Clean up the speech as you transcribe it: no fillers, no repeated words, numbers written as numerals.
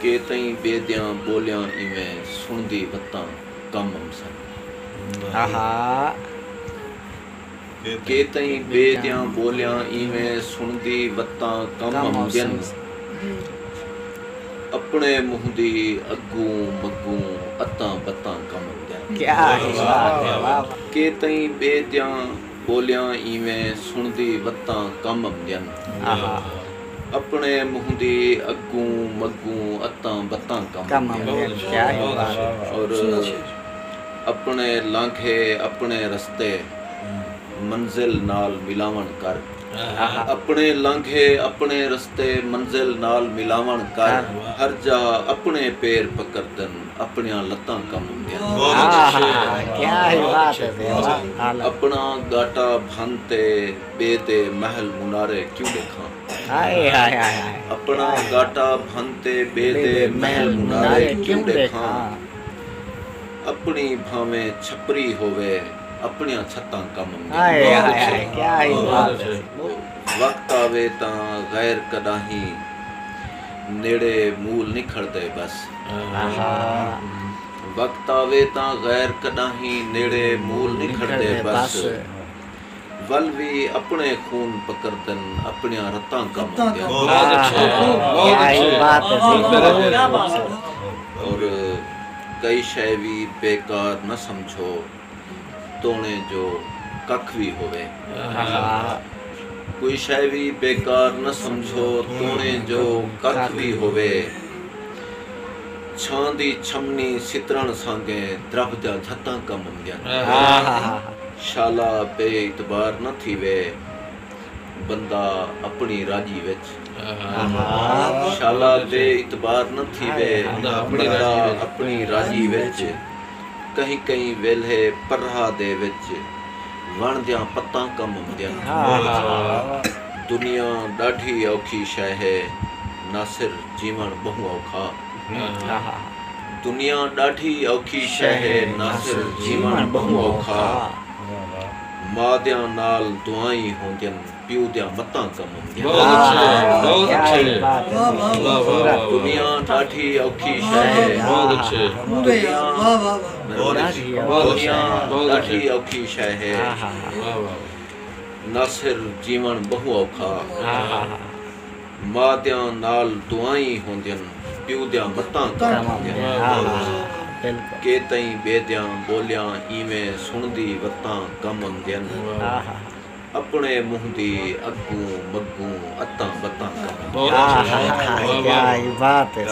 के तई बेदियां बोलियां इवें सुनदी वत्तां कम सन। आहा के तई बेदियां बोलियां इवें सुनदी वत्तां कम जन। अपने मुंह दी अग्गू मग्गू अत्तां बत्तां कम जन। क्या है वाह के तई बेदियां बोलियां इवें सुनदी वत्तां कम जन। आहा अपने मुंह दी अग्गू मग्गू अत्तां बत्तां कम जन। क्या है वाह और अपने लांघे अपने रस्ते मंजिल नाल मिलावन कर। अपने लांघे अपने रस्ते मंजिल नाल मिलावन कर। हर जा अपने पैर पकड़दन अपनियां लत्तां कम क्या है बात है अपना गाटा भनते बेदे महल मुनारे क्यों देखा। हाय हाय हाय अपना गाटा भनते बेदे महल मुनारे क्यों देखा। अपनी भावे छपरी होवे अपनियां छत्तां कम हाय हाय हाय क्या है बात है। वक्त आवे तां गैर कदाही नेड़े मूल निखड़दे बस। वक्त आवे तां गैर कदाही नेड़े मूल निखड़दे बस। वल भी अपने खून पकड़दन अपनियां रत्तां कम और कई शय भी बेकार न समझो तोने जो कख भी होवे। कोई शय भी बेकार न समझो तोने जो कख भी होवे। छां दी छमनी सितरण सांगे द्रव दा झत्तां कम जन। शाला बे इतबार न थीवे बंदा अपनी राजी विच। शाला बे इतबार न थीवे बंदा अपनी राजी विच। कहीं कहीं वेल्हे परहा दे विच वण दियां पत्तां कम जन। दुनिया ॾाढी औखी शय है नासिर जीवन बहु औखा। दुनिया ॾाढी औखी शय है नासिर जीवन बहु औखा। मां दियां नाल दुआई होंदियन प्यू दियां मत्तां कम दुनिया ॾाढी औखी शय है। दुनिया ॾाढी औखी शय है नासिर जीवन बहु औखा। मां दियां नाल दुआई होंदियन प्यू दियां मत्तां कम के तई बेदियां बोलियां इवें सुनदी वत्तां कम जन। अपने मुंह दी अग्गू मग्गू अत्तां बत्तां कम। क्या बात है।